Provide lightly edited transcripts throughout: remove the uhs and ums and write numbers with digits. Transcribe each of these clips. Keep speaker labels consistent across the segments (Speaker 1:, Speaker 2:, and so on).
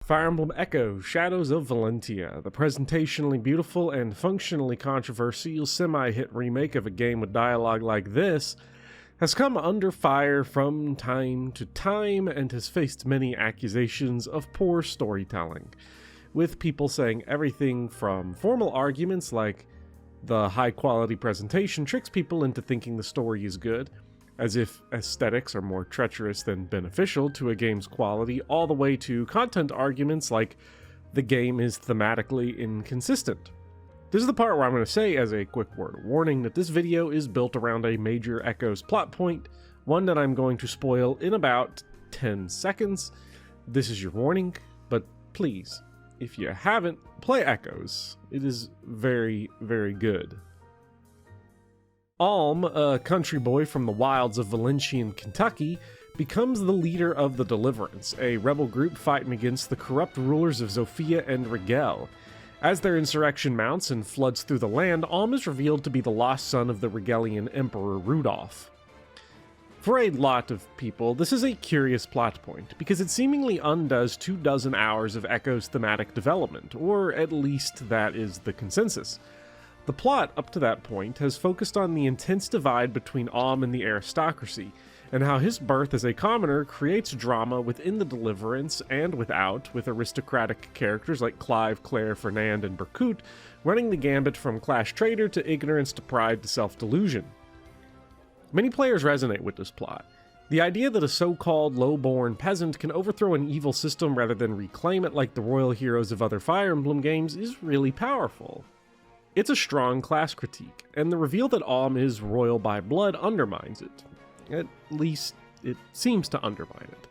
Speaker 1: Fire Emblem Echo, Shadows of Valentia, the presentationally beautiful and functionally controversial semi-hit remake of a game with dialogue like this, has come under fire from time to time and has faced many accusations of poor storytelling, with people saying everything from formal arguments like the high-quality presentation tricks people into thinking the story is good, as if aesthetics are more treacherous than beneficial to a game's quality, all the way to content arguments like the game is thematically inconsistent. This is the part where I'm going to say as a quick word of warning that this video is built around a major Echoes plot point, one that I'm going to spoil in about 10 seconds. This is your warning, but please, if you haven't, play Echoes. It is very, very good. Alm, a country boy from the wilds of Valencian Kentucky, becomes the leader of the Deliverance, a rebel group fighting against the corrupt rulers of Zofia and Rigel. As their insurrection mounts and floods through the land, Alm is revealed to be the lost son of the Rigelian Emperor Rudolph. For a lot of people, this is a curious plot point, because it seemingly undoes 24 hours of Echo's thematic development, or at least that is the consensus. The plot, up to that point, has focused on the intense divide between Alm and the aristocracy, and how his birth as a commoner creates drama within the Deliverance and without, with aristocratic characters like Clive, Claire, Fernand, and Berkut running the gambit from class traitor to ignorance to pride to self-delusion. Many players resonate with this plot. The idea that a so-called low-born peasant can overthrow an evil system rather than reclaim it like the royal heroes of other Fire Emblem games is really powerful. It's a strong class critique, and the reveal that Alm is royal by blood undermines it. At least, it seems to undermine it.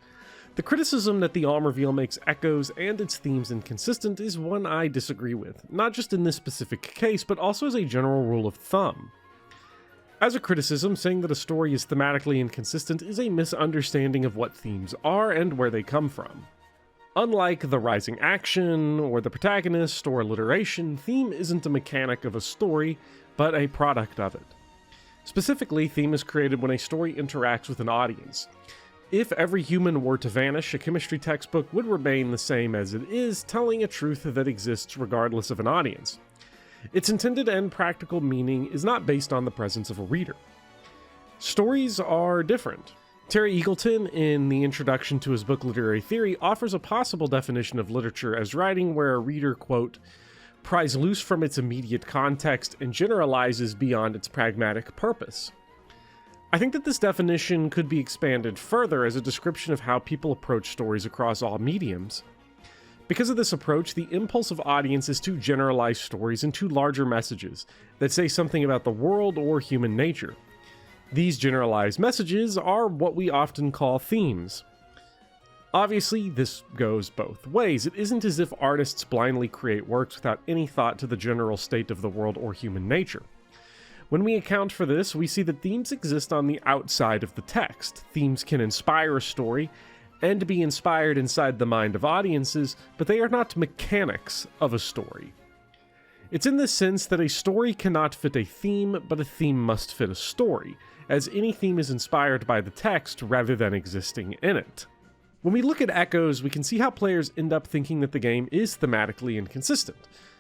Speaker 1: The criticism that the Alm reveal makes Echoes and its themes inconsistent is one I disagree with, not just in this specific case, but also as a general rule of thumb. As a criticism, saying that a story is thematically inconsistent is a misunderstanding of what themes are and where they come from. Unlike the rising action, or the protagonist, or alliteration, theme isn't a mechanic of a story, but a product of it. Specifically, theme is created when a story interacts with an audience. If every human were to vanish, a chemistry textbook would remain the same as it is, telling a truth that exists regardless of an audience. Its intended and practical meaning is not based on the presence of a reader. Stories are different. Terry Eagleton, in the introduction to his book Literary Theory, offers a possible definition of literature as writing where a reader, quote, pries loose from its immediate context and generalizes beyond its pragmatic purpose. I think that this definition could be expanded further as a description of how people approach stories across all mediums. Because of this approach, the impulse of audience is to generalize stories into larger messages that say something about the world or human nature. These generalized messages are what we often call themes. Obviously, this goes both ways. It isn't as if artists blindly create works without any thought to the general state of the world or human nature. When we account for this, we see that themes exist on the outside of the text. Themes can inspire a story and be inspired inside the mind of audiences, but they are not mechanics of a story. It's in this sense that a story cannot fit a theme, but a theme must fit a story, as any theme is inspired by the text rather than existing in it. When we look at Echoes, we can see how players end up thinking that the game is thematically inconsistent.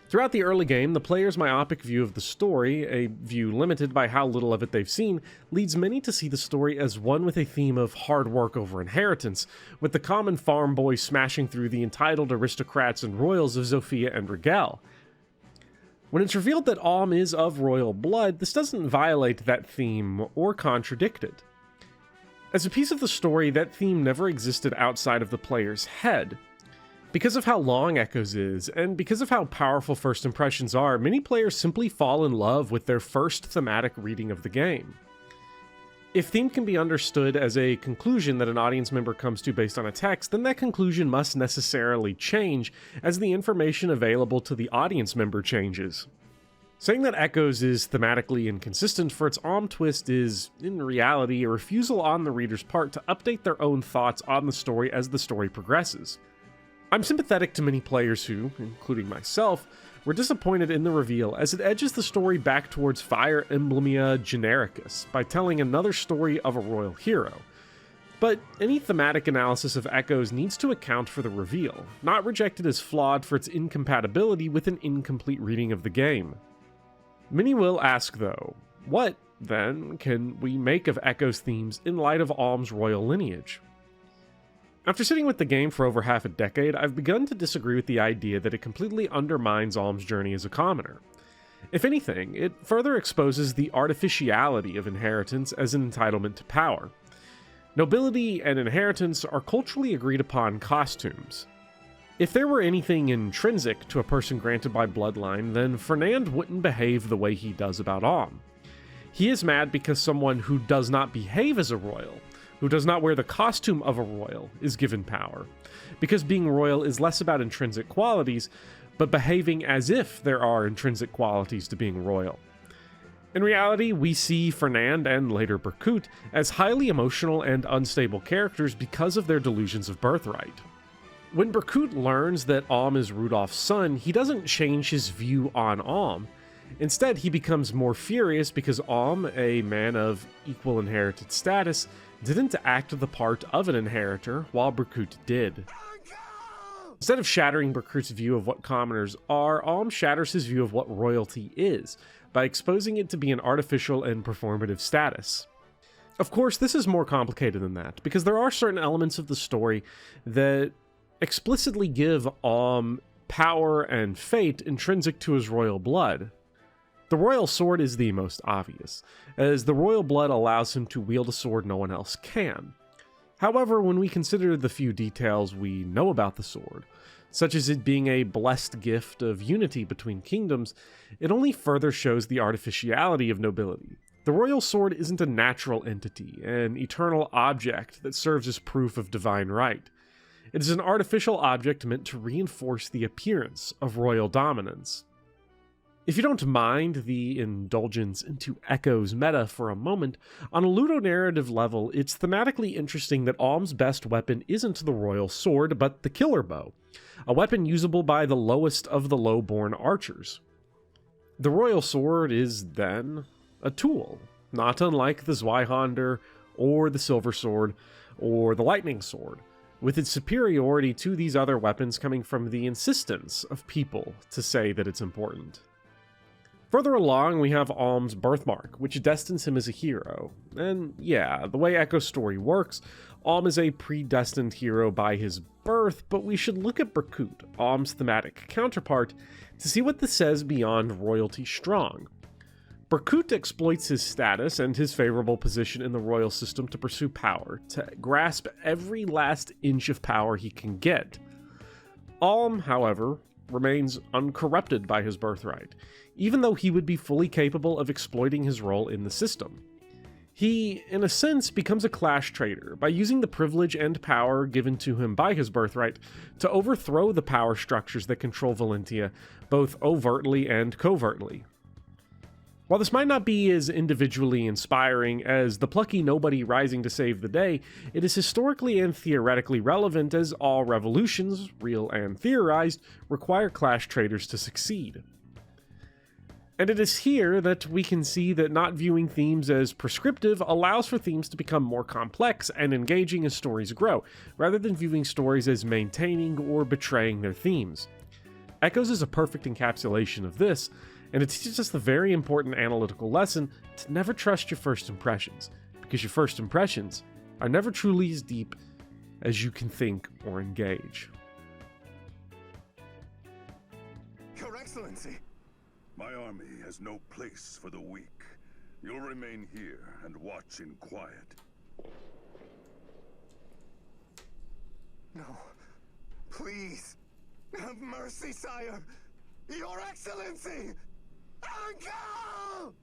Speaker 1: Throughout the early game, the player's myopic view of the story, a view limited by how little of it they've seen, leads many to see the story as one with a theme of hard work over inheritance, with the common farm boy smashing through the entitled aristocrats and royals of Zofia and Rigel. When it's revealed that Alm is of royal blood, this doesn't violate that theme or contradict it. As a piece of the story, that theme never existed outside of the player's head. Because of how long Echoes is, and because of how powerful first impressions are, many players simply fall in love with their first thematic reading of the game. If theme can be understood as a conclusion that an audience member comes to based on a text, then that conclusion must necessarily change as the information available to the audience member changes. Saying that Echoes is thematically inconsistent for its Alm twist is, in reality, a refusal on the reader's part to update their own thoughts on the story as the story progresses. I'm sympathetic to many players who, including myself, were disappointed in the reveal as it edges the story back towards Fire Emblemia genericus by telling another story of a royal hero. But any thematic analysis of echoes needs to account for the reveal, not reject it as flawed for its incompatibility with an incomplete reading of the game. Many will ask though, what, then, can we make of Echo's themes in light of Alm's royal lineage? After sitting with the game for over half a decade, I've begun to disagree with the idea that it completely undermines Alm's journey as a commoner. If anything, it further exposes the artificiality of inheritance as an entitlement to power. Nobility and inheritance are culturally agreed upon costumes. If there were anything intrinsic to a person granted by bloodline, then Fernand wouldn't behave the way he does about Alm. He is mad because someone who does not behave as a royal, who does not wear the costume of a royal, is given power. Because being royal is less about intrinsic qualities, but behaving as if there are intrinsic qualities to being royal. In reality, we see Fernand and later Berkut as highly emotional and unstable characters because of their delusions of birthright. When Berkut learns that Alm is Rudolph's son, he doesn't change his view on Alm. Instead, he becomes more furious because Alm, a man of equal inherited status, didn't act the part of an inheritor, while Berkut did. Instead of shattering Berkut's view of what commoners are, Alm shatters his view of what royalty is, by exposing it to be an artificial and performative status. Of course, this is more complicated than that, because there are certain elements of the story that explicitly give Alm power and fate intrinsic to his royal blood. The royal sword is the most obvious, as the royal blood allows him to wield a sword no one else can. However, when we consider the few details we know about the sword, such as it being a blessed gift of unity between kingdoms, it only further shows the artificiality of nobility. The royal sword isn't a natural entity, an eternal object that serves as proof of divine right. It is an artificial object meant to reinforce the appearance of royal dominance. If you don't mind the indulgence into Echo's meta for a moment, on a ludonarrative level, it's thematically interesting that Alm's best weapon isn't the royal sword, but the killer bow, a weapon usable by the lowest of the low-born archers. The royal sword is, then, a tool, not unlike the Zweihander, or the silver sword, or the lightning sword, with its superiority to these other weapons coming from the insistence of people to say that it's important. Further along, we have Alm's birthmark, which destines him as a hero. And yeah, the way Echo's story works, Alm is a predestined hero by his birth, but we should look at Berkut, Alm's thematic counterpart, to see what this says beyond royalty strong. Berkut exploits his status and his favorable position in the royal system to pursue power, to grasp every last inch of power he can get. Alm, however, remains uncorrupted by his birthright, even though he would be fully capable of exploiting his role in the system. He, in a sense, becomes a clash trader by using the privilege and power given to him by his birthright to overthrow the power structures that control Valentia, both overtly and covertly. While this might not be as individually inspiring as the plucky nobody rising to save the day, it is historically and theoretically relevant, as all revolutions, real and theorized, require clash traders to succeed. And it is here that we can see that not viewing themes as prescriptive allows for themes to become more complex and engaging as stories grow, rather than viewing stories as maintaining or betraying their themes. Echoes is a perfect encapsulation of this, and it teaches us the very important analytical lesson to never trust your first impressions, because your first impressions are never truly as deep as you can think or engage.
Speaker 2: Your Excellency! My army has no place for the weak. You'll remain here and watch in quiet. No. Please. Have mercy, sire. Your Excellency! Uncle!